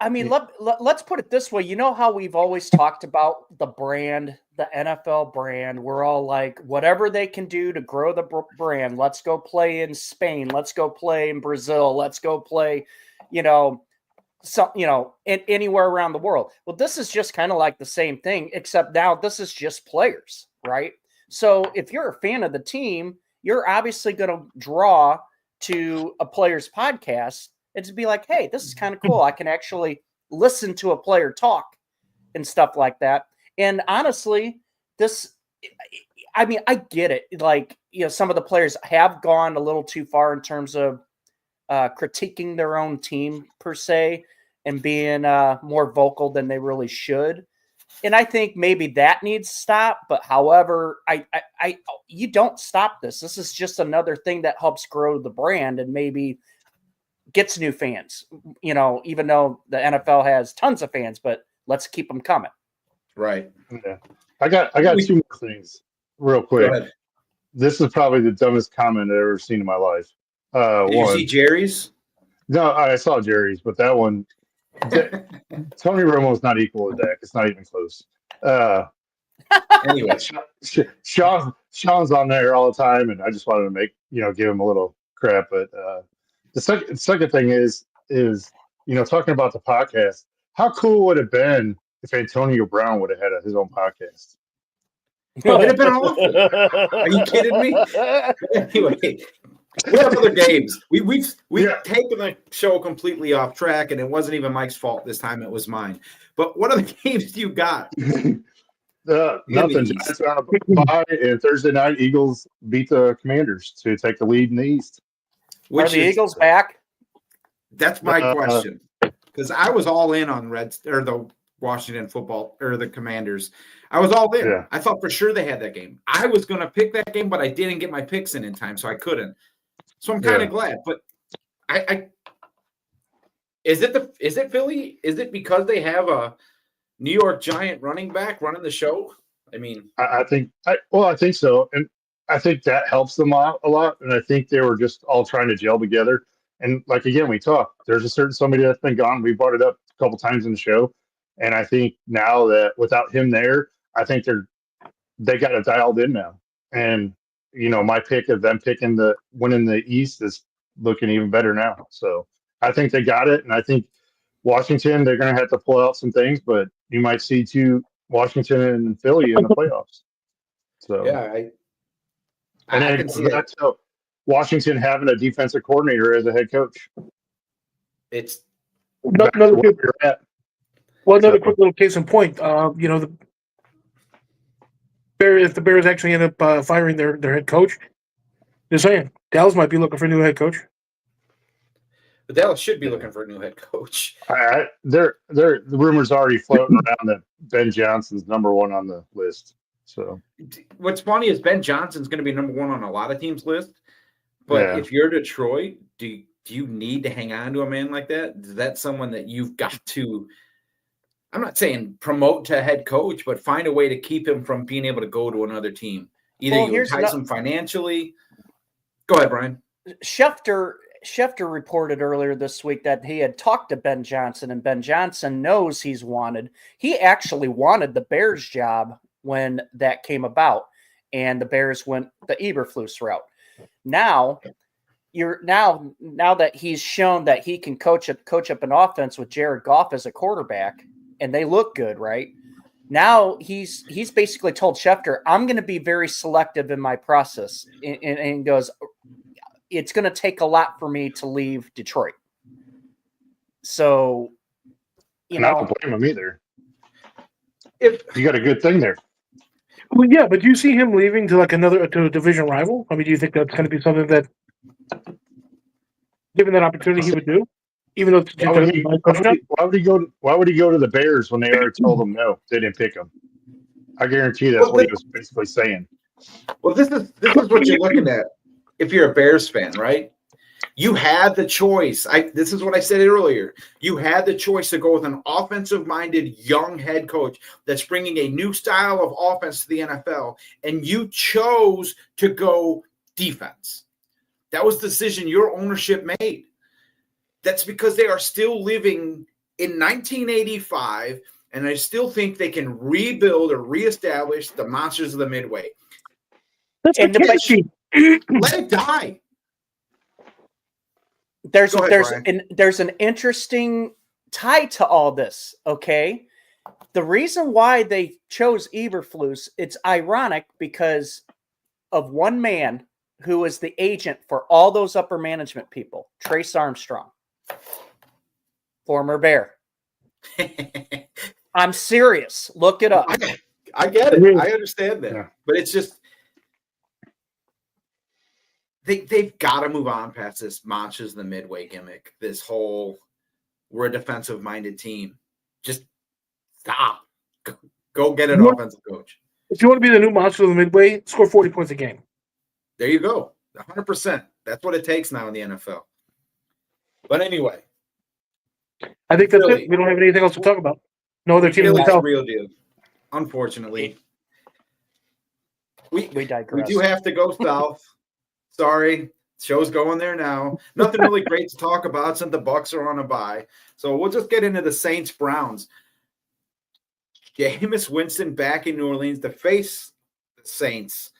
I mean, let's put it this way. You know how we've always talked about the brand, the NFL brand. We're all like, whatever they can do to grow the brand. Let's go play in Spain. Let's go play in Brazil. Let's go play, anywhere around the world. Well, this is just kind of like the same thing, except now this is just players, right? So if you're a fan of the team, you're obviously going to draw to a player's podcast and to be like, hey, this is kind of cool. I can actually listen to a player talk and stuff like that. And honestly, I get it. Like, some of the players have gone a little too far in terms of critiquing their own team per se and being more vocal than they really should. And I think maybe that needs to stop. But however, you don't stop this. This is just another thing that helps grow the brand and maybe gets new fans, even though the NFL has tons of fans, but let's keep them coming. Right. Yeah. I got two more things real quick. This is probably the dumbest comment I've ever seen in my life. Did you see Jerry's? No, I saw Jerry's, but that one, Tony Romo's not equal to Dak. It's not even close. Anyway, Sean's on there all the time, and I just wanted to give him a little crap. But the second thing is talking about the podcast. How cool would it have been if Antonio Brown would have had his own podcast? It'd have been awful. Are you kidding me? Anyway, we have other games. We've taken the show completely off track, and it wasn't even Mike's fault this time. It was mine. But what other games do you got? Nothing. Giants are on a bye, and Thursday night, Eagles beat the Commanders to take the lead in the East. Are the Eagles back? That's my question. Because I was all in on the Washington football or the Commanders. I was all in. Yeah. I thought for sure they had that game. I was going to pick that game, but I didn't get my picks in time, so I couldn't. So I'm kind of glad. But is it Philly? Is it because they have a New York Giant running back running the show? I mean, I think so, and I think that helps them out a lot. And I think they were just all trying to gel together. And like again, we talked. There's a certain somebody that's been gone. We brought it up a couple times in the show, and I think now that without him there, I think they got it dialed in now. And my pick of them picking the winning the East is looking even better now. So I think they got it, and I think Washington, they're going to have to pull out some things, but you might see Washington and Philly in the playoffs. So yeah, I can see that. So Washington having a defensive coordinator as a head coach. It's another quick little case in point. If the Bears actually end up firing their head coach, just saying, Dallas might be looking for a new head coach. But Dallas should be looking for a new head coach. The rumors already floating around that Ben Johnson's number one on the list. So what's funny is Ben Johnson's going to be number one on a lot of teams' list. But if you're Detroit, do you need to hang on to a man like that? Is that someone that you've got to? I'm not saying promote to head coach, but find a way to keep him from being able to go to another team. Either you entice him financially. Go ahead, Brian. Schefter reported earlier this week that he had talked to Ben Johnson, and Ben Johnson knows he's wanted. He actually wanted the Bears job when that came about, and the Bears went the Eberflus route. Now that he's shown that he can coach up an offense with Jared Goff as a quarterback, and they look good, right? Now he's basically told Schefter, I'm going to be very selective in my process, and goes, it's going to take a lot for me to leave Detroit. So, I don't blame him either. If you got a good thing there. Well, yeah, but do you see him leaving to to a division rival? I mean, do you think that's going to be something that, given that opportunity, he would do? Even though why would he go to the Bears when they already told him no? They didn't pick him. I guarantee that's what he was basically saying. Well, this is what you're looking at. If you're a Bears fan, right? You had the choice. This is what I said earlier. You had the choice to go with an offensive-minded young head coach that's bringing a new style of offense to the NFL, and you chose to go defense. That was the decision your ownership made. That's because they are still living in 1985, and I still think they can rebuild or reestablish the monsters of the Midway. That's And McKenzie. Let it die. There's Go ahead, there's an interesting tie to all this, okay? The reason why they chose Eberflus, it's ironic because of one man who was the agent for all those upper management people, Trace Armstrong, former Bear. I'm serious. Look it up. I get it. I understand that. Yeah. But it's just they've got to move on past this Monsters of the Midway gimmick. This whole we're a defensive-minded team. Just stop. Go get an offensive coach. If you want to be the new monster of the Midway, score 40 points a game. There you go. 100%. That's what it takes now in the NFL. But anyway. I think that's Philly. it. We don't have anything else to talk about. No other team in the Philly's the South. real deal. Unfortunately. We We digress. do have to go south. Sorry. Show's going there now. Nothing really great to talk about since the Bucs are on a bye. So we'll just get into the Saints-Browns. Jameis Winston back in New Orleans to face the Saints.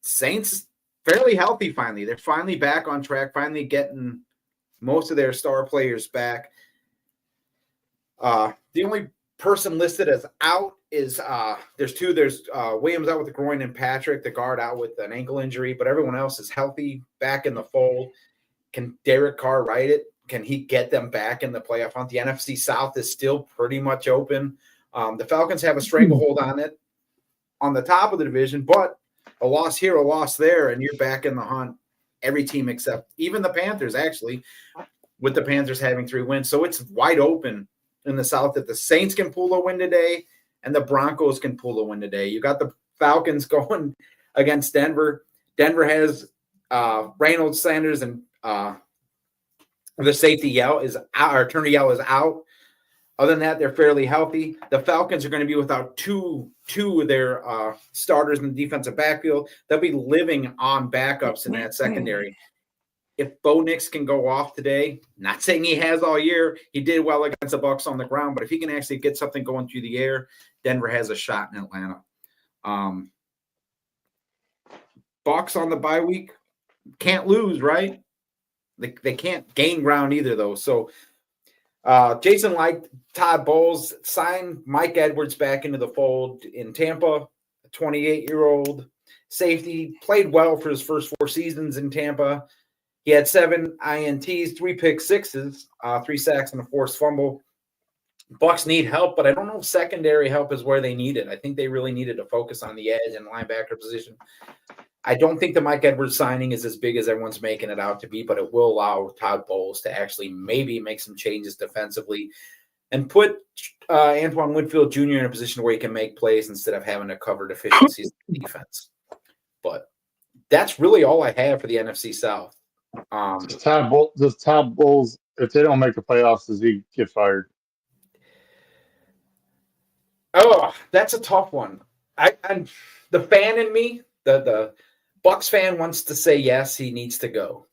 Saints fairly healthy finally. They're finally back on track, finally getting most of their star players back. The only person listed as out is there's two. There's Williams out with the groin and Patrick, the guard, out with an ankle injury, but everyone else is healthy, back in the fold. Can Derek Carr right it? Can he get them back in the playoff hunt? The NFC South is still pretty much open. The Falcons have a stranglehold on it on the top of the division, but a loss here, a loss there, and you're back in the hunt. Every team except even the Panthers, actually, with the Panthers having 3 wins. So it's wide open in the South that the Saints can pull a win today and the Broncos can pull a win today. You got the Falcons going against Denver. Denver has Reynolds, Sanders, and the safety Yell is out, or Turner Yell is out. Other than that, they're fairly healthy. The Falcons are going to be without two of their starters in the defensive backfield. They'll be living on backups in that secondary. If Bo Nix can go off today, not saying he has all year, he did well against the Bucs on the ground, but if he can actually get something going through the air, Denver has a shot in Atlanta. Bucs on the bye week, can't lose, right? They can't gain ground either, though. So Jason liked Todd Bowles, signed Mike Edwards back into the fold in Tampa, a 28-year-old safety, played well for his first 4 seasons in Tampa. He had 7 INTs, 3 pick sixes, 3 sacks, and a forced fumble. Bucs need help, but I don't know if secondary help is where they need it. I think they really needed to focus on the edge and linebacker position. I don't think the Mike Edwards signing is as big as everyone's making it out to be, but it will allow Todd Bowles to actually maybe make some changes defensively and put Antoine Winfield Jr. in a position where he can make plays instead of having to cover deficiencies in defense. But that's really all I have for the NFC South. Does Todd Bowles, if they don't make the playoffs, does he get fired? Oh, that's a tough one. I'm the fan in me, the Bucs fan wants to say yes, he needs to go.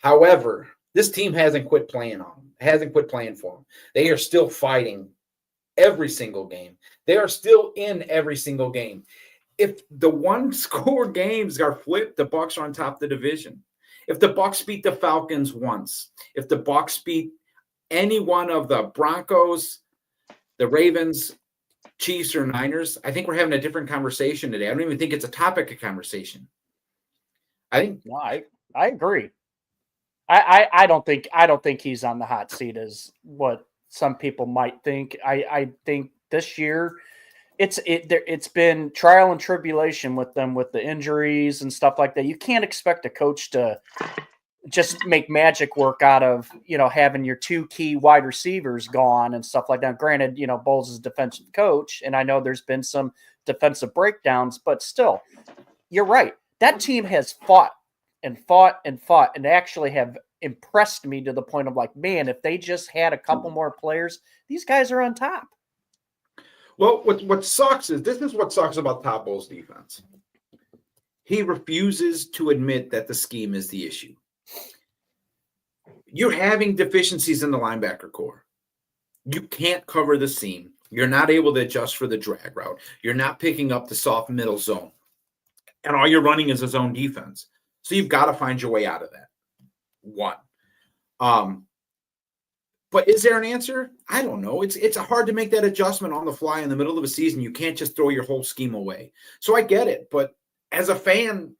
However, this team hasn't quit playing on him, hasn't quit playing for him. They are still fighting every single game. They are still in every single game. If the one-score games are flipped, the Bucs are on top of the division. If the Bucs beat the Falcons once, if the Bucs beat any one of the Broncos, the Ravens, Chiefs, or Niners, I think we're having a different conversation today. I don't even think it's a topic of conversation. I agree. I don't think he's on the hot seat as what some people might think. I think this year it's been trial and tribulation with them with the injuries and stuff like that. You can't expect a coach to just make magic work out of, having your 2 key wide receivers gone and stuff like that. Granted, Bowles is a defensive coach, and I know there's been some defensive breakdowns, but still, you're right. That team has fought and fought and actually have impressed me to the point of like, man, if they just had a couple more players, these guys are on top. Well, what sucks is this is what sucks about Todd Bowles' defense. He refuses to admit that the scheme is the issue. You're having deficiencies in the linebacker core. You can't cover the seam. You're not able to adjust for the drag route. You're not picking up the soft middle zone. And all you're running is a zone defense. So you've got to find your way out of that. One. But is there an answer? I don't know. It's hard to make that adjustment on the fly in the middle of a season. You can't just throw your whole scheme away. So I get it. But as a fan,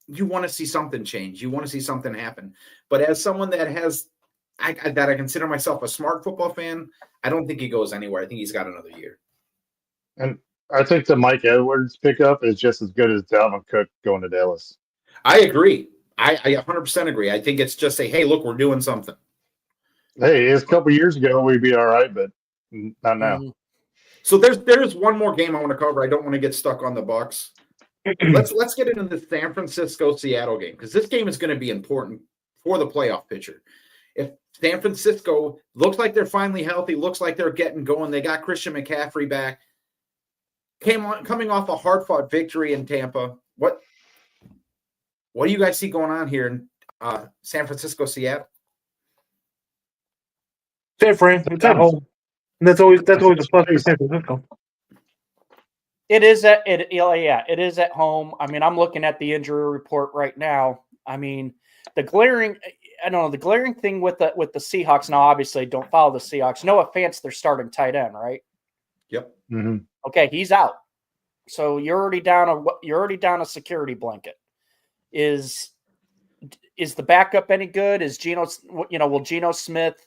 you want to see something change. You want to see something happen. But as someone that has I consider myself a smart football fan, I don't think he goes anywhere. I think he's got another year. And I think the Mike Edwards pickup is just as good as Dalvin Cook going to Dallas. I agree. I 100% agree. I think it's just say, hey, look, we're doing something. Hey, it's a couple years ago we'd be all right, but not now. So there's one more game I want to cover. I don't want to get stuck on the Bucs. Let's get into the San Francisco-Seattle game because this game is going to be important for the playoff picture. If San Francisco looks like they're finally healthy, looks like they're getting going, they got Christian McCaffrey back, coming off a hard-fought victory in Tampa. What do you guys see going on here in San Francisco-Seattle? San Fran, it's at home. And that's always a plus for San Francisco. It is at home. I mean, I'm looking at the injury report right now. I mean, the glaring thing with the Seahawks. Now, obviously, don't follow the Seahawks. Noah Fant's their starting tight end, right? Yep. Mm-hmm. Okay, he's out. So you're already down a security blanket. Is the backup any good? Is will Geno Smith?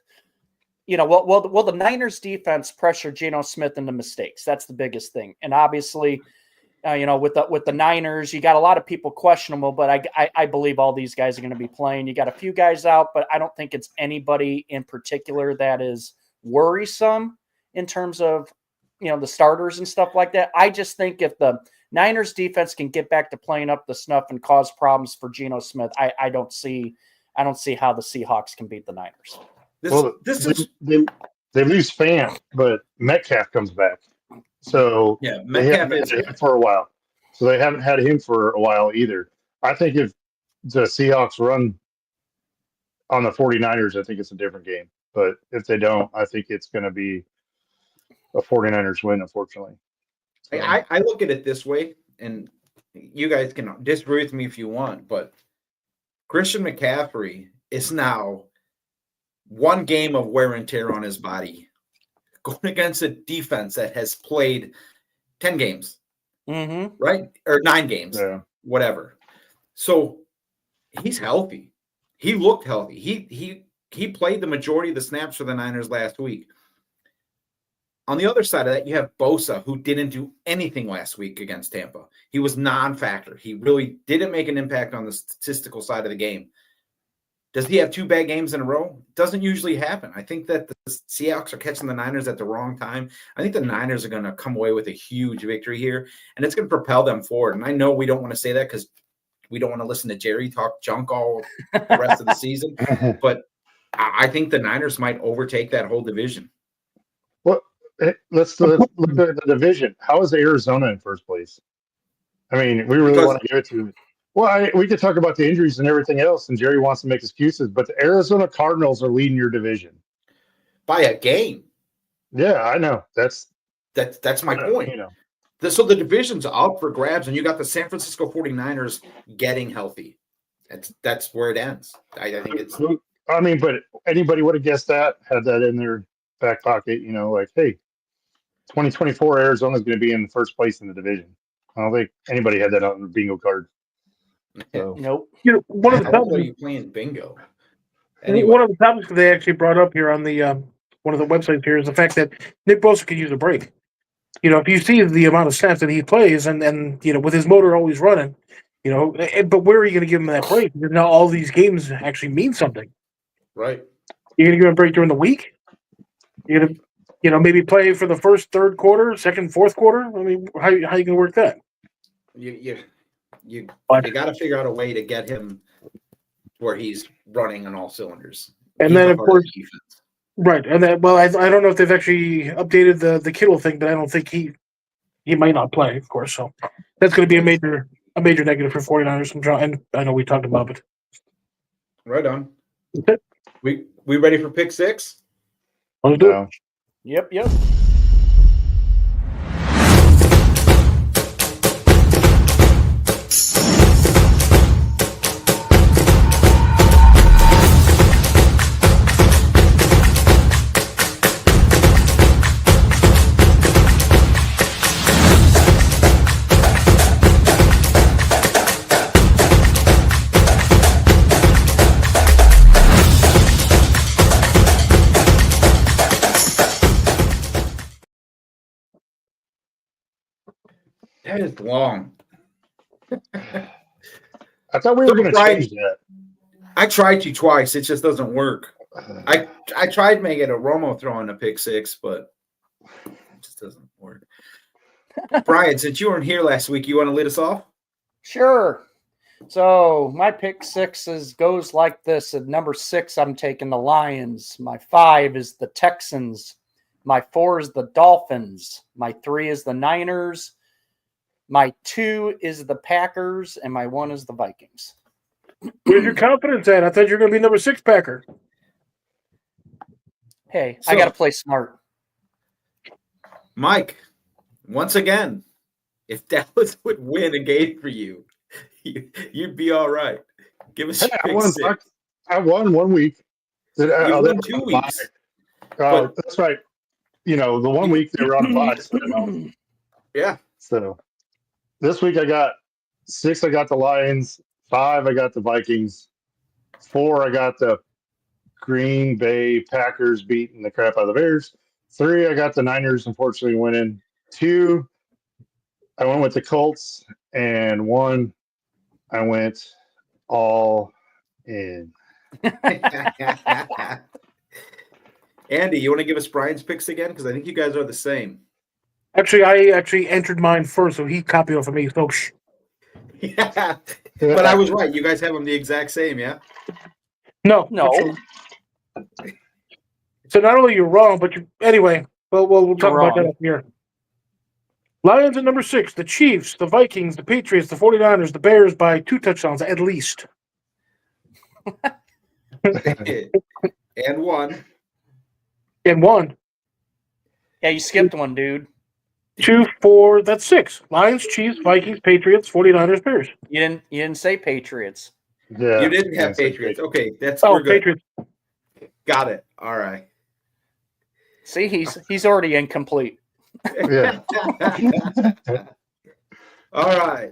Will the Niners defense pressure Geno Smith into mistakes? That's the biggest thing. And obviously, with the Niners, you got a lot of people questionable, but I believe all these guys are going to be playing. You got a few guys out, but I don't think it's anybody in particular that is worrisome in terms of, the starters and stuff like that. I just think if the Niners defense can get back to playing up the snuff and cause problems for Geno Smith, I don't see how the Seahawks can beat the Niners. They lose Fant, but Metcalf comes back. So they haven't had him for a while. So they haven't had him for a while either. I think if the Seahawks run on the 49ers, I think it's a different game. But if they don't, I think it's going to be a 49ers win, unfortunately. So. I look at it this way, and you guys can disagree with me if you want, but Christian McCaffrey is now one game of wear and tear on his body going against a defense that has played 10 games, right? Or 9 games, whatever. So he's healthy. He looked healthy. He played the majority of the snaps for the Niners last week. On the other side of that, you have Bosa, who didn't do anything last week against Tampa. He was non-factor. He really didn't make an impact on the statistical side of the game. Does he have 2 bad games in a row? Doesn't usually happen. I think that the Seahawks are catching the Niners at the wrong time. I think the Niners are going to come away with a huge victory here, and it's going to propel them forward. And I know we don't want to say that because we don't want to listen to Jerry talk junk all the rest of the season, but I think the Niners might overtake that whole division. Well, let's look at the division. How is Arizona in first place? I mean, we really want to give it to them. Well, we could talk about the injuries and everything else, and Jerry wants to make excuses, but the Arizona Cardinals are leading your division by a game. Yeah, I know. That's my point. So the division's up for grabs, and you got the San Francisco 49ers getting healthy. That's where it ends. I think it's. I mean, but anybody would have guessed that, had that in their back pocket. Like, hey, 2024 Arizona's going to be in first place in the division. I don't think anybody had that on the bingo card. So. Nope. One of the topics are you playing bingo? Anyway. One of the topics they actually brought up here on the one of the websites here is the fact that Nick Bosa could use a break. If you see the amount of snaps that he plays, and with his motor always running, but where are you going to give him that break? Because now all these games actually mean something. Right. You're going to give him a break during the week. You're going to maybe play for the first, third quarter, second, fourth quarter. I mean, how are you going to work that? you But- got to figure out a way to get him where he's running on all cylinders. And He's then, the of heart course, the defense. right. And then, well, I don't know if they've actually updated the Kittle thing, but I don't think he might not play, of course. So that's going to be a major negative for 49ers. And I know we talked about it. Right on. Okay. We ready for pick six? Let's do it. No. Yep. That is long. I thought we were going to change that. I tried to twice. It just doesn't work. I tried making a Romo throw in a pick six, but it just doesn't work. Brian, since you weren't here last week, you want to lead us off? Sure. So my pick goes like this. At number 6, I'm taking the Lions. My 5 is the Texans. My 4 is the Dolphins. My 3 is the Niners. My 2 is the Packers, and my 1 is the Vikings. Where's your confidence at? I thought you were going to be number 6 Packer. Hey, So- I got to play smart. Mike, once again, if Dallas would win a game for you, you'd be all right. Give us your pick six. I won 1 week. You won 2 weeks. That's right. The 1 week they were on a bye. So, Yeah. so this week I got 6. I got the Lions. 5. I got the Vikings. 4. I got the Green Bay Packers beating the crap out of the Bears. 3. I got the Niners unfortunately winning. 2. I went with the Colts, and 1. I went all in. Andy, you want to give us Brian's picks again? Because I think you guys are the same. Actually, I entered mine first, so he copied off of me. So, Yeah. But I was right. You guys have them the exact same, yeah? no. So not only you're wrong, but anyway. Well, we'll talk about that up here. Lions at number 6, the Chiefs, the Vikings, the Patriots, the 49ers, the Bears by 2 touchdowns at least. And 1. And 1. Yeah, you skipped one, dude. 2, 4, that's 6. Lions, Chiefs, Vikings, Patriots, 49ers, Bears. You didn't say Patriots. Yeah, You didn't have yeah, Patriots. Okay, Oh, we're good. Patriots. Got it. All right. See, he's already incomplete. Yeah. All right.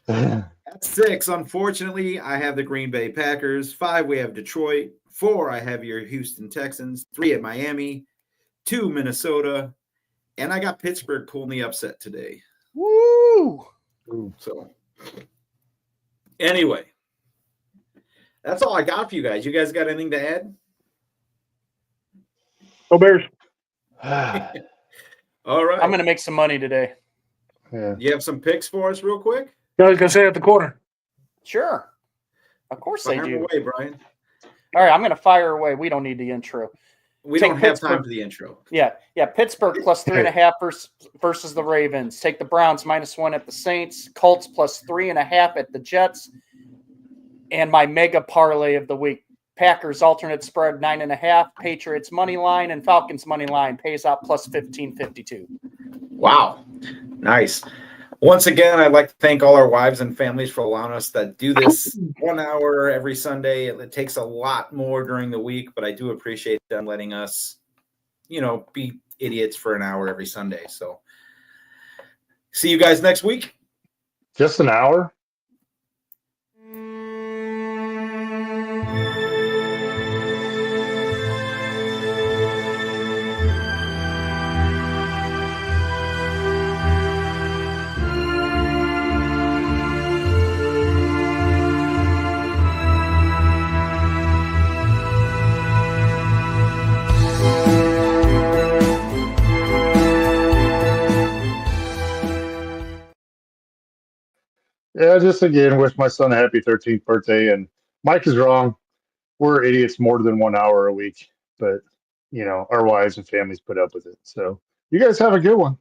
At 6, unfortunately, I have the Green Bay Packers. 5, we have Detroit. 4, I have your Houston Texans. 3 at Miami. 2, Minnesota. And I got Pittsburgh pulling the upset today. Woo! So, anyway, that's all I got for you guys. You guys got anything to add? Go Bears. All right. I'm going to make some money today. Yeah. You have some picks for us real quick? I was going to say at the corner. Sure. Of course Fire they 'em do. away, Brian. All right, I'm going to fire away. We don't need the intro. We Take don't have Pittsburgh. time for the intro. Yeah. Pittsburgh plus 3.5 versus the Ravens. Take the Browns -1 at the Saints. Colts plus 3.5 at the Jets. And my mega parlay of the week: Packers alternate spread 9.5, Patriots money line, and Falcons money line pays out plus 15.52. Wow. Nice. Once again, I'd like to thank all our wives and families for allowing us to do this 1 hour every Sunday. It takes a lot more during the week, but I do appreciate them letting us, be idiots for an hour every Sunday. So see you guys next week. Just an hour? Yeah, just again, wish my son a happy 13th birthday. And Mike is wrong. We're idiots more than 1 hour a week, but our wives and families put up with it. So you guys have a good one.